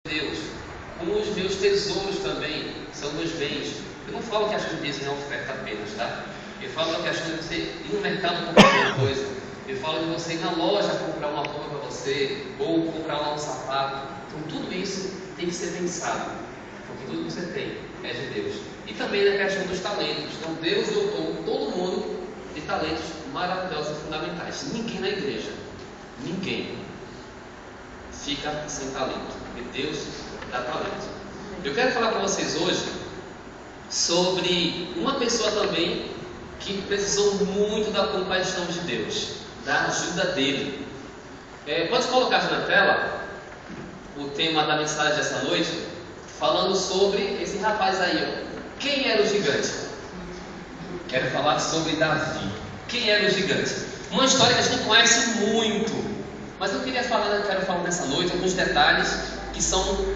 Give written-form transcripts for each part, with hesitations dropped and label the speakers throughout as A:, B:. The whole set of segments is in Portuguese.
A: Deus, como os meus tesouros também são meus bens. Eu não falo que acho que dízimo é oferta apenas, tá? Eu falo que acho que você ir no mercado comprar alguma coisa. Eu falo de você ir na loja comprar uma roupa para você, ou comprar lá um sapato. Então tudo isso tem que ser pensado, porque tudo que você tem é de Deus. E também na questão dos talentos. Então Deus dotou todo mundo de talentos maravilhosos e fundamentais. Ninguém na igreja, ninguém fica sem talento, porque Deus dá talento. Eu quero falar para vocês hoje sobre uma pessoa também que precisou muito da compaixão de Deus, da ajuda dele. Pode colocar na tela o tema da mensagem dessa noite, falando sobre esse rapaz aí, ó. Quem era o gigante? Quero falar sobre Davi. Quem era o gigante? Uma história que a gente conhece muito, mas eu quero falar nessa noite alguns detalhes que são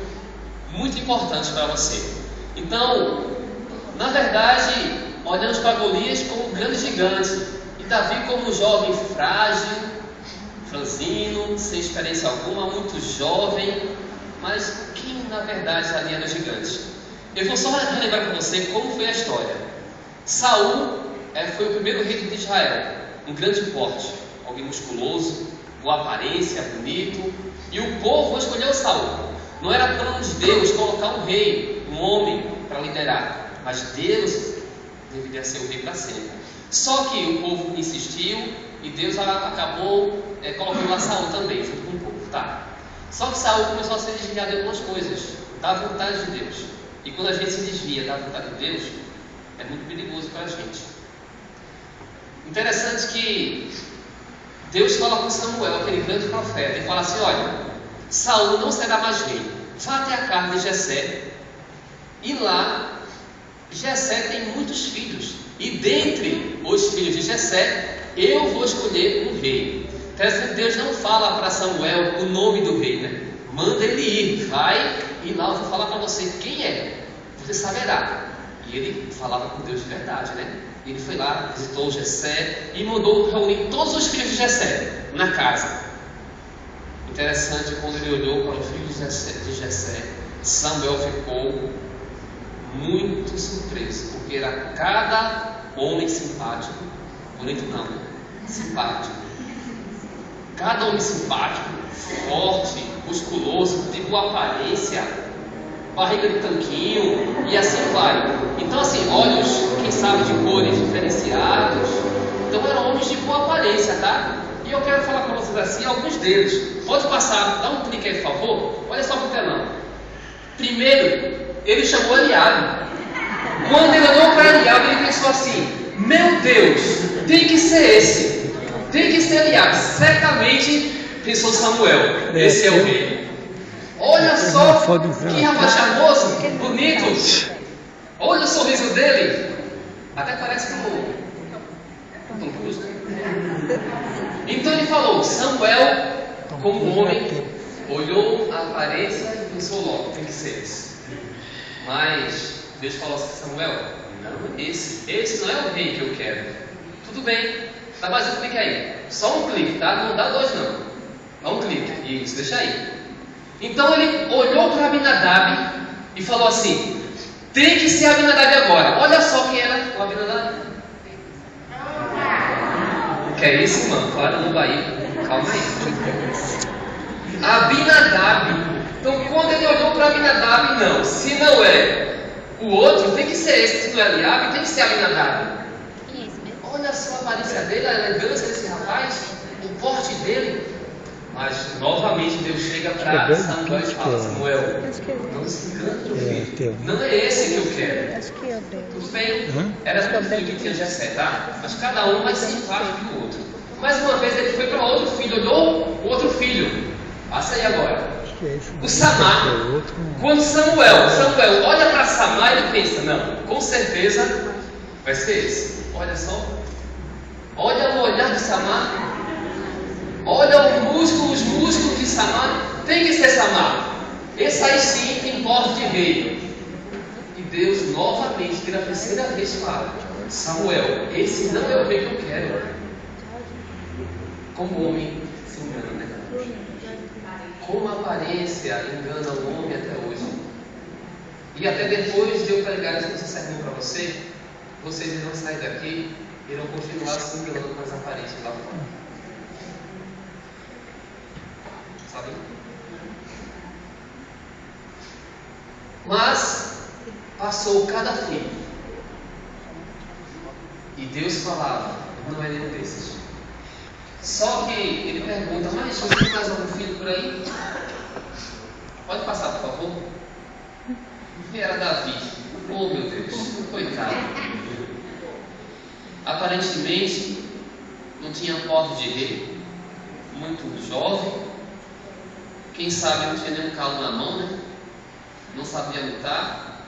A: muito importantes para você. Então, na verdade, olhamos para Golias como um grande gigante e Davi como um jovem frágil, franzino, sem experiência alguma, muito jovem. Mas quem na verdade ali era o gigante? Eu vou só relembrar para você como foi a história. Saul foi o primeiro rei de Israel, um grande porte, alguém musculoso, boa aparência, bonito, e o povo escolheu Saul. Não era plano de Deus colocar um rei, um homem para liderar, mas Deus deveria ser o rei para sempre. Só que o povo insistiu e Deus acabou colocando lá Saul também, junto com o povo, tá? Só que Saul começou a se desviar de algumas coisas, da vontade de Deus. E quando a gente se desvia da vontade de Deus, é muito perigoso para a gente. Interessante que Deus fala com Samuel, aquele grande profeta, e fala assim: olha, Saul não será mais rei. Vá até a casa de Jessé. E lá, Jessé tem muitos filhos. E dentre os filhos de Jessé, eu vou escolher um rei. Então, Deus não fala para Samuel o nome do rei, né? Manda ele ir, vai, e lá eu vou falar para você quem é. Você saberá. E ele falava com Deus de verdade, né? Ele foi lá, visitou Jessé e mandou reunir todos os filhos de Jessé na casa. Interessante, quando ele olhou para os filhos de Jessé, Samuel ficou muito surpreso, porque era cada homem simpático, bonito não, simpático. Cada homem simpático, forte, musculoso, de boa aparência, barriga de tanquinho, e assim vai. Então assim, olhos, quem sabe, de cores diferenciados. Então eram homens de boa aparência, tá? E eu quero falar para vocês assim, alguns deles. Pode passar, dá um clique aí, por favor. Olha só para o telão. Primeiro, ele chamou Eliabe. Quando ele olhou para Eliabe, ele pensou assim: meu Deus, tem que ser esse. Tem que ser Eliabe. Certamente pensou Samuel, esse é o rei. Olha só que rapaz charmoso, bonito. Olha o sorriso dele. Até parece um Tom Cruise. Então ele falou: Samuel, como homem, olhou a aparência e pensou logo: tem que ser esse. Mas Deus falou assim: Samuel, não, esse não é o rei que eu quero. Tudo bem, dá mais um clique aí. Só um clique, tá? Não dá dois não. Dá um clique, isso, deixa aí. Então ele olhou para Abinadab e falou assim: tem que ser Abinadab agora. Olha só quem era o Abinadab. Que é isso, irmão? Caramba aí, calma aí. Abinadab. Então quando ele olhou para Abinadab, não, se não é o outro, tem que ser esse. Se não é Eliabe, tem que ser Abinadab. Olha só a aparência dele, a elegância desse rapaz, o porte dele. Mas novamente Deus chega para Samuel e fala: Samuel, não se engane, meu filho. Não é esse que eu quero. Tudo bem, era um filho que tinha Jessé, tá? Mas cada um mais simpático que o outro. Mais uma vez ele foi para outro filho, olhou o outro filho. Passa aí agora. O Samar. Quando Samuel olha para Samar, ele pensa: não, com certeza vai ser esse. Olha só. Olha o olhar de Samar. Olha os músculos de Samar. Tem que ser Samar. Esse aí sim tem porte de rei. E Deus novamente, pela terceira vez, fala: Samuel, esse não é o rei que eu quero. Como homem se engana, né? como a aparência engana o homem até hoje. E até depois de eu pregar esse sermão para vocês irão sair daqui e irão continuar se enganando com as aparências lá fora. Sabe? Mas passou cada filho e Deus falava, não é nenhum desses. Só que ele pergunta, mas você tem mais algum filho por aí? Pode passar, por favor. E era Davi. Oh, meu Deus, coitado. Aparentemente não tinha porte de rei, muito jovem. Quem sabe não tinha nenhum calo na mão, né? Não sabia lutar,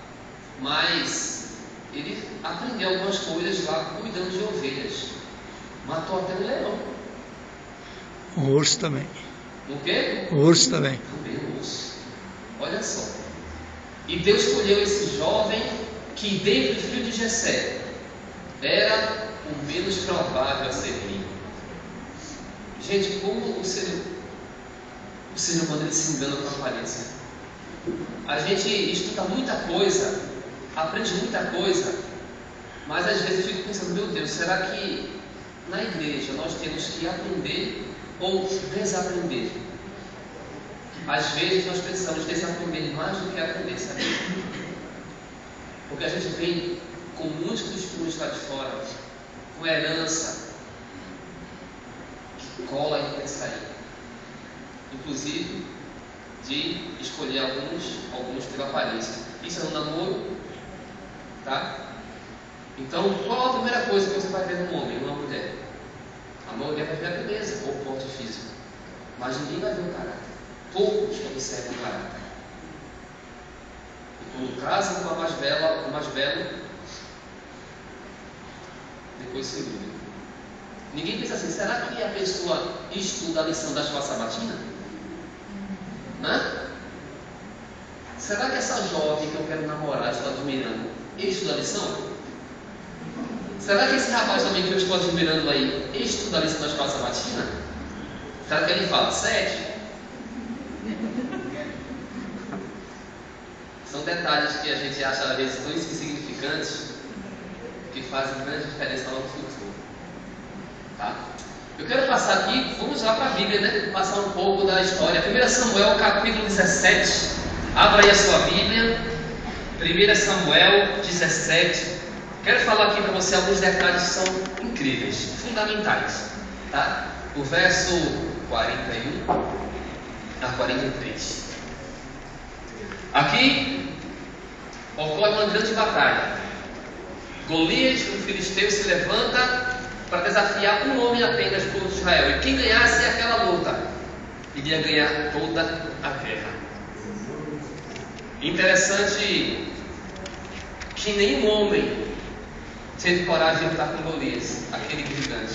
A: mas ele aprendeu algumas coisas lá cuidando de ovelhas. Matou até um leão.
B: O urso também.
A: O quê?
B: O urso também.
A: Também o urso. Olha só. E Deus escolheu esse jovem que, dentre o filho de Jessé, era o menos provável a ser rei. Gente, como o ser humano ele se engana com a aparência. A gente estuda muita coisa, aprende muita coisa, mas às vezes eu fico pensando, meu Deus, será que na igreja nós temos que aprender ou desaprender? Às vezes nós precisamos desaprender mais do que aprender, sabe? Porque a gente vem com muitos costumes lá de fora, com herança, que cola e quer sair. Inclusive, de escolher alguns pela aparência. Isso é um namoro, tá? Então, qual a primeira coisa que você vai ver num homem, numa mulher? A mulher vai ver a beleza ou o porte físico, mas ninguém vai ver o caráter. Poucos observam o caráter. E quando casam com a mais bela, o mais belo, depois se iludem. Ninguém pensa assim, será que a pessoa estuda a lição da escola sabatina? Hã? Será que essa jovem que eu quero namorar, estou admirando, ele estuda a lição? Será que esse rapaz também que eu estou admirando aí, ele estuda a lição da escola sabatina? Será que ele fala 7? São detalhes que a gente acha às vezes tão insignificantes que fazem grande diferença lá no futuro. Tá? Eu quero passar aqui, vamos lá para a Bíblia, né? Passar um pouco da história. 1 Samuel, capítulo 17. Abra aí a sua Bíblia. 1 Samuel 17. Quero falar aqui para você alguns detalhes que são incríveis, fundamentais. Tá? O verso 41 a 43. Aqui ocorre uma grande batalha. Golias, o filisteu, se levanta para desafiar um homem apenas por Israel. E quem ganhasse aquela luta iria ganhar toda a guerra. Interessante que nenhum homem teve coragem de lutar com Golias, aquele gigante.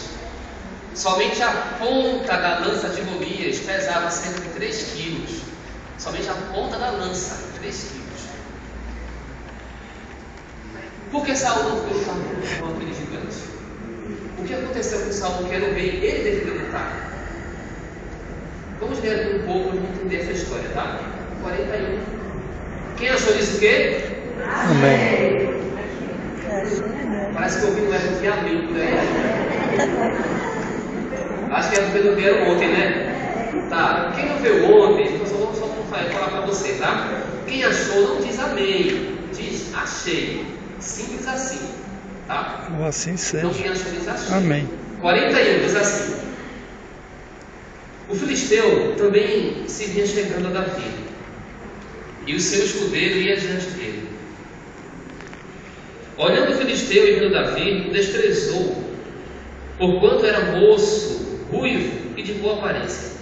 A: Somente a ponta da lança de Golias pesava cerca de 3 quilos. Somente a ponta da lança, 3 quilos. Por que Saul não foi lutar com aquele gigante? O que aconteceu com Saul, que era o rei? Ele deveria lutar. Vamos ler aqui um pouco para entender essa história, tá? 41. Quem achou isso o quê?
B: Amém.
A: Parece que eu ouvi um eco de amém por aí. Acho que é porque não vieram ontem, né? Tá. Quem não veio ontem, então só vamos falar para você, tá? Quem achou não diz amém, diz achei. Simples assim, tá?
B: Ou assim seja.
A: Então quem achou diz achei.
B: Amém.
A: 41 diz assim: o filisteu também se vinha chegando a Davi, e o seu escudeiro ia diante dele. Olhando o filisteu e vendo Davi, o desprezou, porquanto era moço, ruivo e de boa aparência.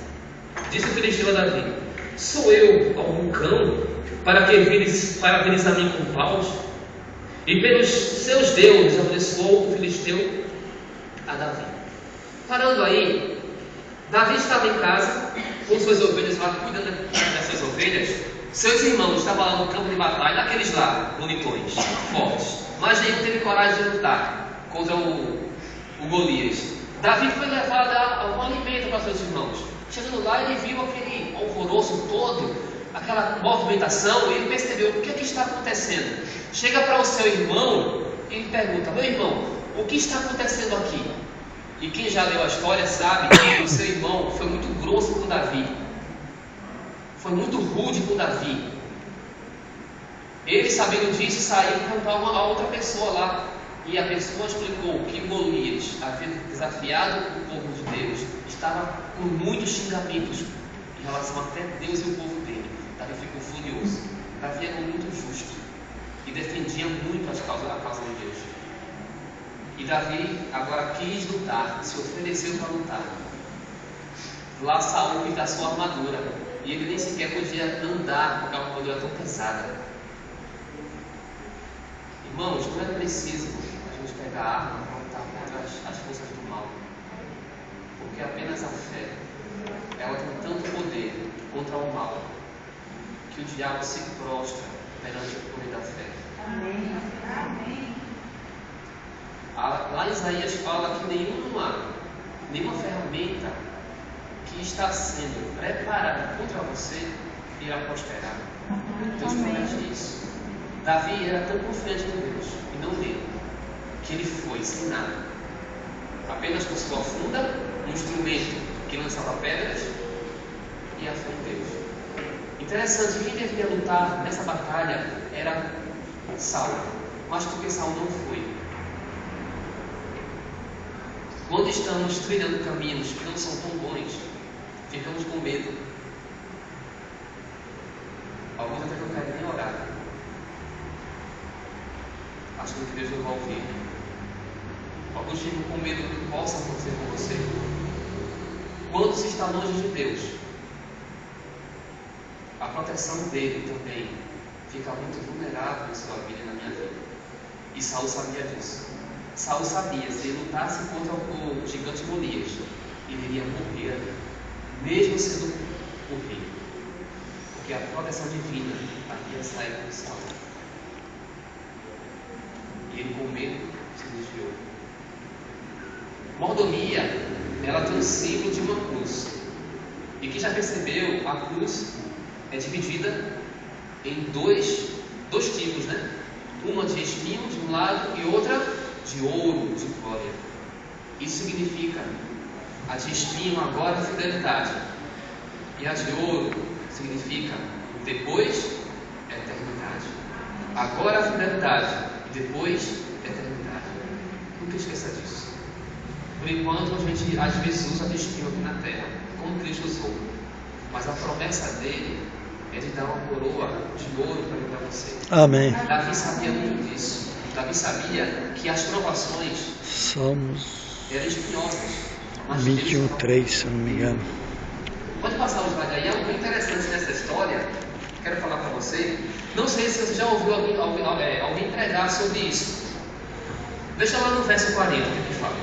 A: Disse o filisteu a Davi: sou eu algum cão para vires a mim com paus? E pelos seus deuses abençoou o filisteu a Davi. Parando aí, Davi estava em casa com suas ovelhas lá, cuidando dessas ovelhas. Seus irmãos estavam lá no campo de batalha, aqueles lá, bonitões, fortes, mas nenhum teve coragem de lutar contra o Golias. Davi foi levar algum alimento para seus irmãos. Chegando lá, ele viu aquele alvoroço todo, aquela movimentação, e ele percebeu o que é que está acontecendo. Chega para o seu irmão e ele pergunta: meu irmão, o que está acontecendo aqui? E quem já leu a história sabe que o seu irmão foi muito grosso com Davi, foi muito rude com Davi. Ele, sabendo disso, saiu e perguntou a outra pessoa lá. E a pessoa explicou que Golias havia desafiado o povo de Deus, estava com muitos xingamentos em relação até Deus e o povo dele. Davi ficou furioso. Davi era muito justo e defendia muito a causa de Deus. E Davi agora quis lutar, se ofereceu para lutar. Lá Saul quis dar sua armadura, e ele nem sequer podia andar porque a armadura era tão pesada. Irmãos, não é preciso a gente pegar a arma para lutar contra as forças do mal, porque apenas a fé, ela tem tanto poder contra o mal, que o diabo se prostra perante o poder da fé.
C: Amém. Amém.
A: Lá Isaías fala que nenhuma ferramenta que está sendo preparada contra você irá prosperar. Deus promete isso. Davi era tão confiante em Deus e não nele, que ele foi sem nada, apenas com sua funda, um instrumento que lançava pedras e a fé em Deus. Interessante, quem devia lutar nessa batalha era Saul, mas porque Saul não foi. Quando estamos trilhando caminhos que não são tão bons, ficamos com medo. Alguns até que eu quero nem orar, achando que Deus não vai ouvir. Alguns ficam com medo do que possa acontecer com você. Quando se está longe de Deus, a proteção dele também fica muito vulnerável na sua vida e na minha vida. E Saul sabia disso. Saul sabia, se ele lutasse contra o gigante Golias, ele iria morrer, mesmo sendo o rei, porque a proteção divina havia saído com Saul. E ele, com medo, se desviou. Mordomia, ela tem um símbolo de uma cruz. E quem já percebeu, a cruz é dividida em dois tipos, né? Uma de espinho de um lado e outra de ouro, de glória. Isso significa: a de espinho agora é fidelidade, e a de ouro significa depois eternidade. Agora a fidelidade, e depois eternidade. Nunca esqueça disso. Por enquanto a gente às vezes usa de espinho aqui na terra, como Cristo usou, mas a promessa dele é de dar uma coroa de ouro para mim, para você.
B: Amém.
A: Davi sabia muito disso. Davi sabia que as provações
B: Salmos
A: eram espinhosas.
B: 21:3, se eu não me engano.
A: Pode passar o slide aí. Algo interessante nessa história, quero falar para você. Não sei se você já ouviu alguém pregar sobre isso. Veja lá no verso 40 o que fala.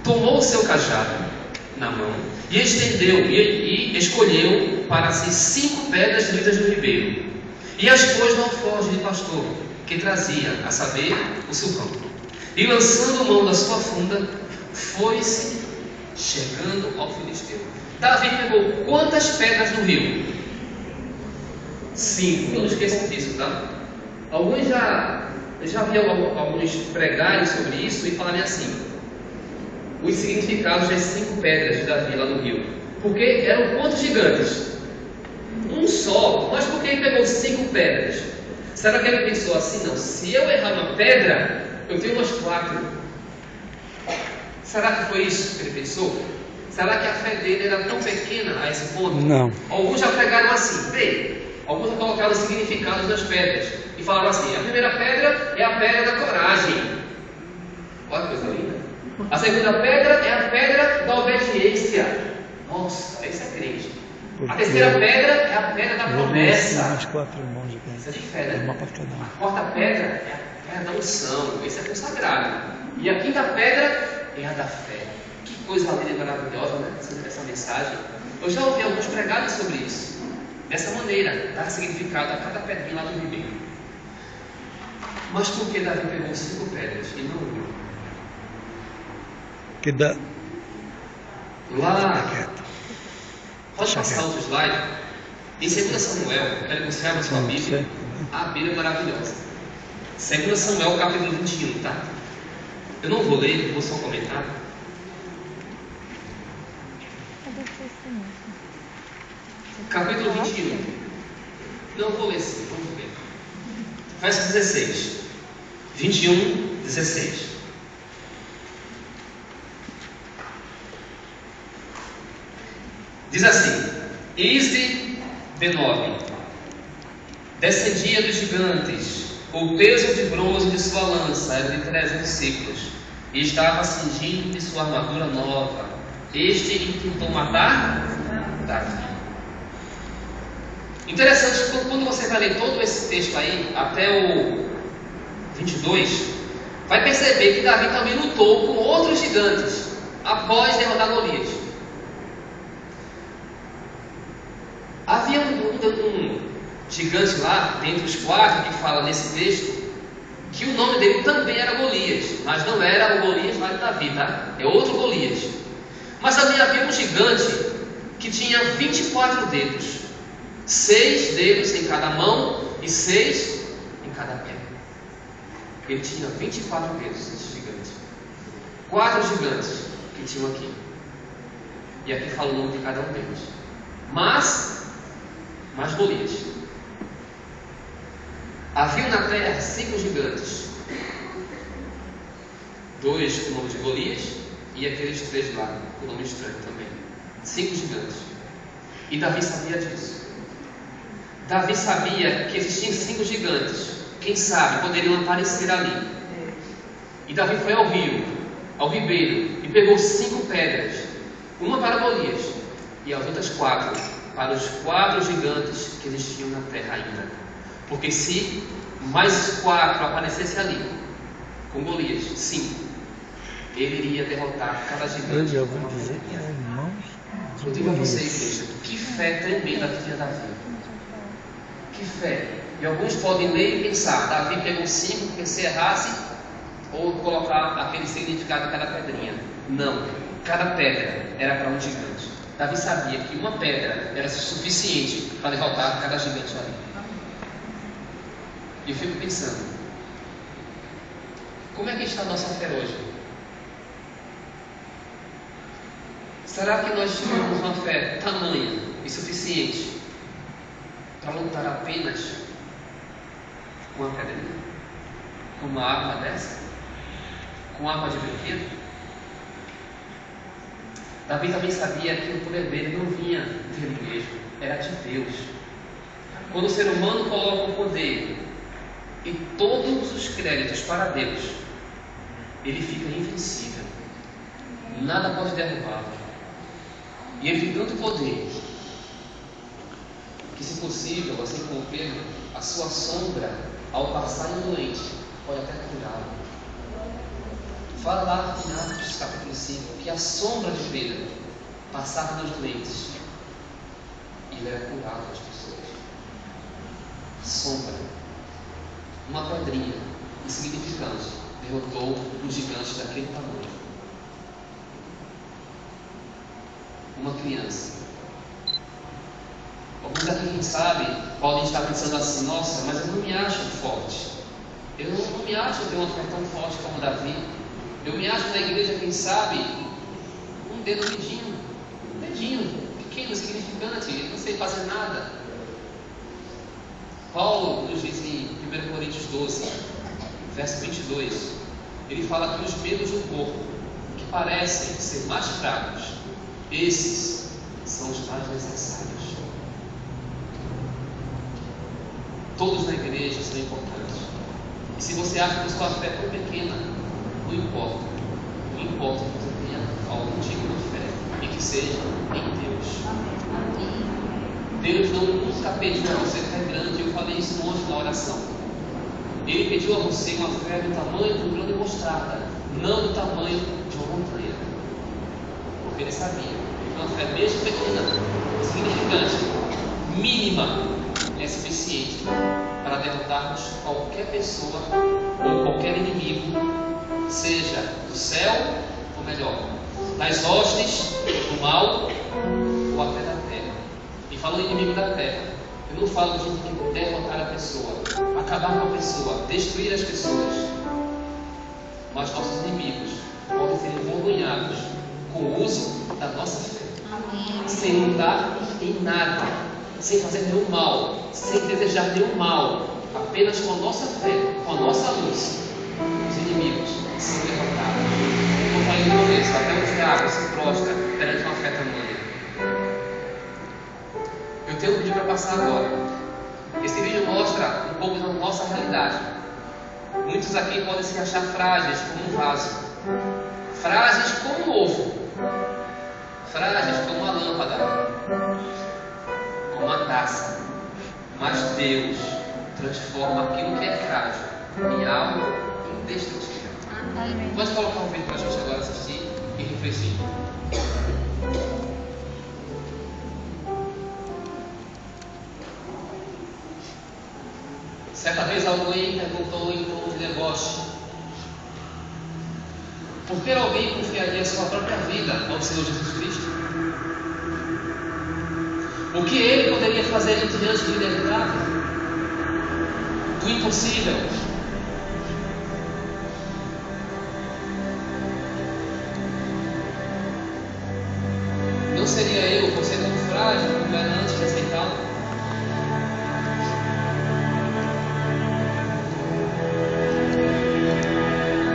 A: Tomou o seu cajado na mão e estendeu e escolheu para si 5 pedras lindas do ribeiro, e as pôs no alforje de pastor que trazia, a saber, o seu campo. E lançando mão da sua funda, foi-se chegando ao filisteu. Davi pegou quantas pedras no rio? 5. Não esqueça disso, tá? Alguns eu já vi alguns pregarem sobre isso e falarem assim: os significados das 5 pedras de Davi lá no rio. Porque eram quantos gigantes? Um só. Mas por que ele pegou 5 pedras? Será que ele pensou assim? Não, se eu errar uma pedra, eu tenho umas 4. Será que foi isso que ele pensou? Será que a fé dele era tão pequena a esse ponto?
B: Não.
A: Alguns já pregaram assim, bem, alguns já colocaram os significados das pedras e falaram assim: a primeira pedra é a pedra da coragem. Olha que coisa linda. A segunda pedra é a pedra da obediência. Nossa, esse é crente. A terceira pedra é a pedra da promessa.
B: Uns 4 irmãos aqui.
A: Isso é de fé, né?
B: Uma para cada um.
A: A quarta pedra é a pedra da unção. Esse é consagrado. E a quinta pedra é a da fé. Que coisa linda e maravilhosa, né? Essa mensagem. Eu já ouvi alguns pregarem sobre isso. Dessa maneira, dar significado a cada pedrinha lá do ribeiro. Mas por que Davi pegou 5 pedras e não 1?
B: Que dá.
A: Lá
B: Quieto.
A: Pode passar outro slide. Em 2 Samuel, quero que você abra sua Bíblia. A Bíblia é maravilhosa. 2 Samuel, capítulo 21, tá? Eu não vou ler, vou só comentar. Capítulo 21. Não vou ler sim, vamos ver. Verso 16. 21, 16. Diz assim: Isde Benob descendia dos gigantes, o peso de bronze de sua lança era de 300 ciclos, e estava cingido de sua armadura nova. Este intentou matar Davi. Interessante que quando você vai ler todo esse texto aí, até o 22, vai perceber que Davi também lutou com outros gigantes após derrotar Golias. Havia um gigante lá, dentre os 4 que fala nesse texto, que o nome dele também era Golias, mas não era o Golias lá de Davi, tá? É outro Golias. Mas também havia um gigante que tinha 24 dedos, 6 dedos em cada mão e 6 em cada pé. Ele tinha 24 dedos, esse gigante. 4 gigantes que tinham aqui. E aqui fala o nome de cada um deles. Mas Golias. Havia na terra 5 gigantes. 2 com o nome de Golias e aqueles 3 lá com o nome estranho também. 5 gigantes. E Davi sabia disso. Davi sabia que existiam 5 gigantes. Quem sabe poderiam aparecer ali. E Davi foi ao rio, ao ribeiro, e pegou 5 pedras, uma para Golias e as outras 4 para os 4 gigantes que existiam na terra ainda. Porque se mais 4 aparecessem ali, com Golias, 5, ele iria derrotar cada gigante.
B: Eu vou dizer que é irmãos.
A: Eu digo a vocês, igreja, que fé tremenda que tinha Davi. Que fé. E alguns podem ler e pensar: Davi pegou 5 porque se errasse, ou colocar aquele significado em cada pedrinha. Não, cada pedra era para um gigante. Davi sabia que uma pedra era suficiente para derrotar cada gigante ali. E eu fico pensando: como é que está a nossa fé hoje? Será que nós tivemos uma fé tamanha e suficiente para lutar apenas com uma pedrinha? Com uma arma dessa? Com arma de brinquedo? Davi também sabia que o poder dele não vinha dele mesmo, era de Deus. Quando o ser humano coloca o poder e todos os créditos para Deus, ele fica invencível. Nada pode derrubá-lo. E ele tem tanto poder que, se possível, assim como Pedro, a sua sombra, ao passar em um doente, pode até curá-lo. Fala lá em Atos capítulo 5 que a sombra de Pedro passava nos doentes e ele era curado das pessoas. A sombra, uma pedrinha insignificante, derrotou um gigante daquele tamanho. Uma criança. Alguns aqui, quem sabe, podem estar pensando assim: nossa, mas eu não me acho forte. Eu não me acho ter uma fé tão forte como Davi. Eu me acho na igreja, quem sabe, um dedinho pequeno, insignificante, não sei fazer nada. Paulo nos diz em 1 Coríntios 12, verso 22, ele fala que os membros do corpo que parecem ser mais fracos, esses são os mais necessários. Todos na igreja são importantes. E se você acha que a sua fé é tão pequena, não importa. Não importa que você tenha algum tipo de fé e que seja em Deus. Deus nunca pediu a você fé grande. Eu falei isso ontem na oração. Ele pediu a você uma fé do tamanho de um grão de mostarda, não do tamanho de uma montanha. Porque ele sabia que uma fé mesmo pequena, insignificante, mínima, é suficiente para derrotarmos qualquer pessoa ou qualquer inimigo, seja do céu, ou melhor, das hostes do mal, ou até da terra. falo inimigo da terra. Eu não falo de gente que derrotar a pessoa, acabar com a pessoa, destruir as pessoas. Mas nossos inimigos podem ser envergonhados com o uso da nossa fé.
D: Amém.
A: Sem lutar em nada, sem fazer nenhum mal, sem desejar nenhum mal, apenas com a nossa fé, com a nossa luz, os inimigos são derrotados. Como falei no começo, até o diabo se prostra perante uma fé tamanha. Eu tenho um vídeo para passar agora. Esse vídeo mostra um pouco da nossa realidade. Muitos aqui podem se achar frágeis como um vaso, frágeis como um ovo, frágeis como uma lâmpada, como uma taça. Mas Deus transforma aquilo que é frágil em algo indestrutível.
D: Amém.
A: Pode colocar um vídeo para a gente agora assistir e refletir. Certa vez alguém perguntou em tom de deboche: por que alguém confiaria sua própria vida ao Senhor Jesus Cristo? O que ele poderia fazer diante do inevitável, do impossível? Não seria eu, você tão frágil como era antes de aceitá-lo?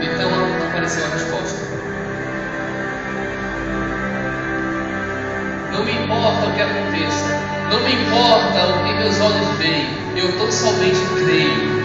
A: Então apareceu a resposta. Não me importa o que aconteça, não me importa o que meus olhos veem, eu tão somente creio.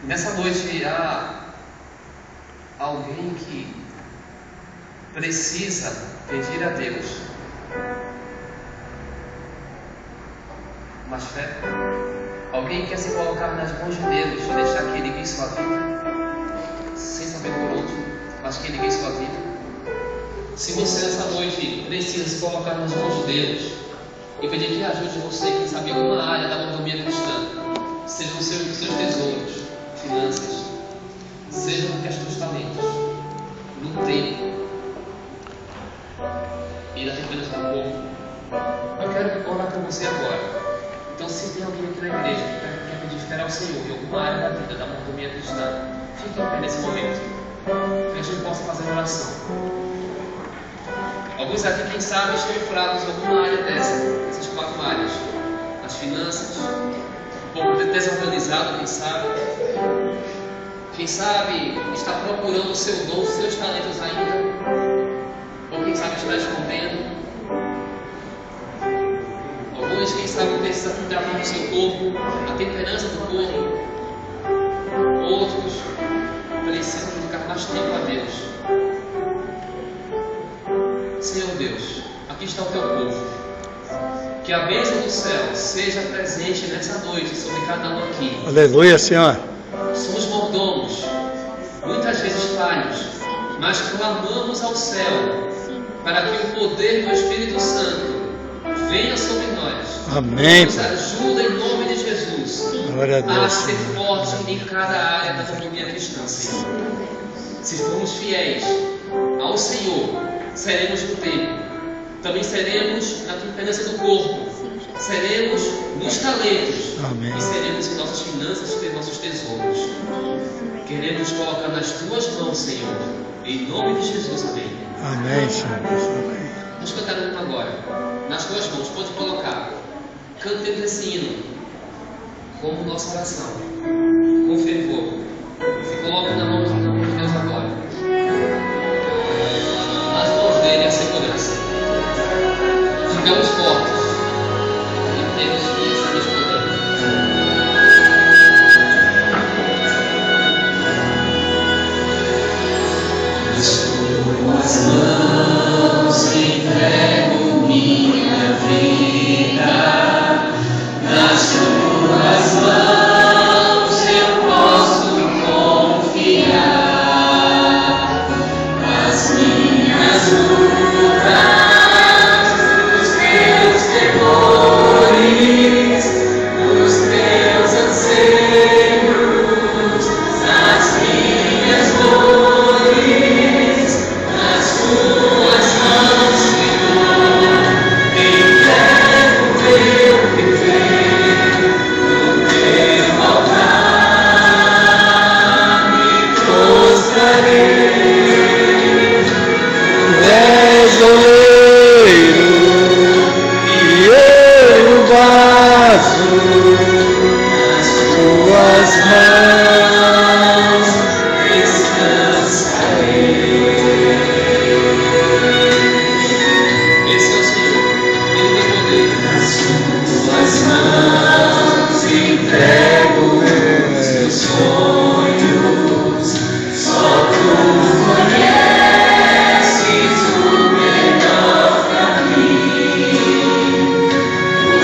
A: Nessa noite há alguém que precisa pedir a Deus mais fé. Alguém quer se colocar nas mãos de Deus e deixar que Ele guie sua vida, sem saber por onde, mas que Ele guie sua vida. Se você nessa noite precisa se colocar nas mãos de Deus e pedir que ajude você, quem sabe em alguma área da mordomia cristã, sejam os seus tesouros, finanças, seja no questão dos talentos, no tempo e na dependência do povo. Eu quero orar por você agora. Então, se tem alguém aqui na igreja que quer pedir fé ao Senhor em alguma área da vida, da mordomia cristã, fique em pé nesse momento, que a gente possa fazer uma oração. Alguns aqui, quem sabe, estão enfurados em alguma área dessas 4 áreas, nas finanças, um pouco desorganizado, quem sabe está procurando o seu dom, os seus talentos ainda, ou quem sabe está escondendo. Alguns, quem sabe, precisam cuidar do seu corpo, a temperança do corpo. Outros precisam dedicar mais tempo a Deus. Senhor Deus, aqui está o teu povo. Que a bênção do céu seja presente nessa noite sobre cada um aqui.
B: Aleluia, Senhor.
A: Somos mordomos, muitas vezes falhos, mas clamamos ao céu para que o poder do Espírito Santo venha sobre nós.
B: Amém.
A: Nos ajuda em nome de Jesus.
B: Glória a Deus.
A: Ser forte em cada área da mordomia cristã, Senhor. Se formos fiéis ao Senhor, seremos no tempo. Também seremos na dependência do corpo. Seremos nos talentos.
B: Amém.
A: E seremos em nossas finanças e nossos tesouros. Queremos colocar nas tuas mãos, Senhor. Em nome de Jesus, amém.
B: Amém, Senhor.
A: Vamos cantar um agora. Nas tuas mãos, pode colocar. Cantemos esse hino. como nossa oração, com fervor. Se coloque na mão de Deus agora. Nas mãos dele a segurança. Ficamos fortes e temos isso a nos poder. Nas tuas mãos entrego minha vida. Nas tuas mãos eu posso confiar. As minhas lutas, os teus temores, os teus anseios, as minhas dores, nas tuas mãos, Senhor, entrego meu viver, no teu altar me prostrarei.
B: És oleiro e eu o vaso, nas tuas mãos
A: descansarei. Esse é o Senhor, Ele tem poder. Nas tuas mãos entrego meus sonhos, só tu conheces o melhor pra mim.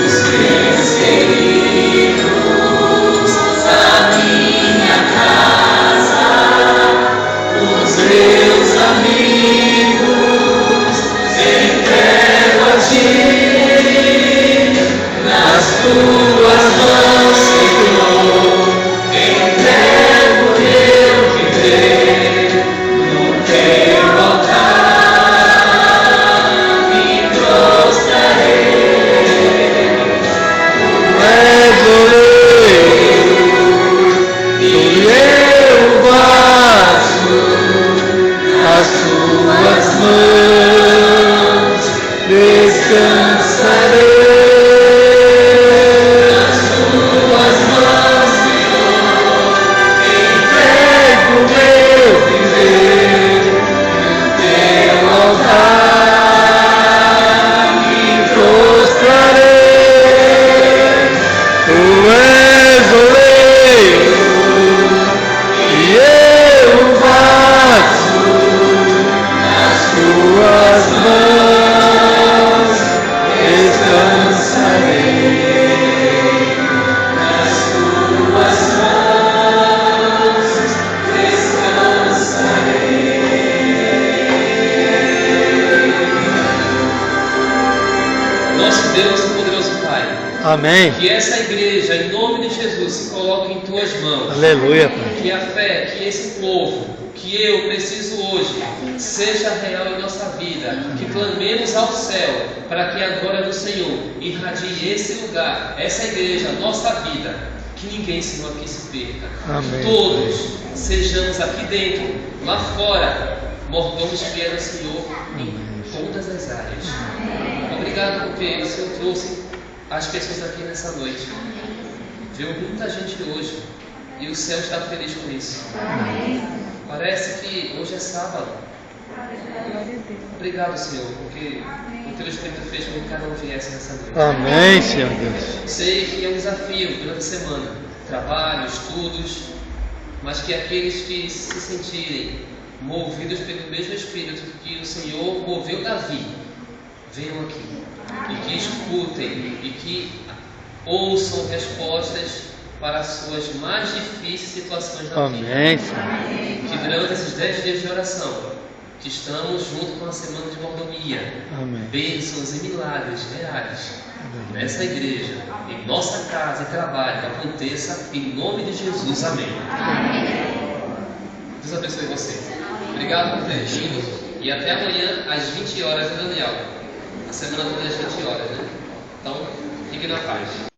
A: Os teus queridos, a minha casa, os meus amigos, entrego a ti. Nas tuas mãos, Senhor, entrego meu viver, no teu altar me prostrarei.
B: és oleiro e eu o vaso, nas tuas mãos descansarei.
A: Nas tuas mãos, Senhor,
B: Entrego meu viver,
A: no teu
B: altar me prostrarei. Tu és oleiro e eu o vaso, nas tuas mãos descansarei.
A: nas tuas mãos descansarei. Nosso Deus e poderoso Pai,
B: Amém.
A: que essa igreja, em nome de Jesus, se coloque em tuas mãos.
B: Aleluia, Pai.
A: Que a fé, que esse povo, que eu preciso hoje, seja real em nossa vida. Que clamemos ao céu, para que agora no Senhor irradie esse lugar, essa igreja, nossa vida. Que ninguém, Senhor, aqui se perca.
B: Amém.
A: Que todos sejamos aqui dentro, lá fora, mordomos fiéis ao Senhor em todas as áreas. Obrigado porque o Senhor trouxe as pessoas aqui nessa noite. Viu muita gente hoje e o céu está feliz com isso. Parece que hoje é sábado. Obrigado, Senhor, porque o Teu Espírito fez com que cada um viesse nessa noite.
B: Amém, Senhor Deus.
A: Sei que é um desafio durante a semana, trabalho, estudos, mas que aqueles que se sentirem movidos pelo mesmo Espírito que o Senhor moveu Davi, venham aqui e que escutem e que ouçam respostas para as suas mais difíceis situações na vida.
B: Amém, Senhor.
A: Que durante esses 10 dias de oração, que estamos junto com a semana de mordomia,
B: Amém.
A: bênçãos e milagres reais nessa igreja, em nossa casa e trabalho, aconteça em nome de Jesus. Amém. Deus abençoe você. Obrigado por ter vindo e até amanhã às 20 horas, né, Daniel? A semana toda às 20 horas, né? Então, fique na paz.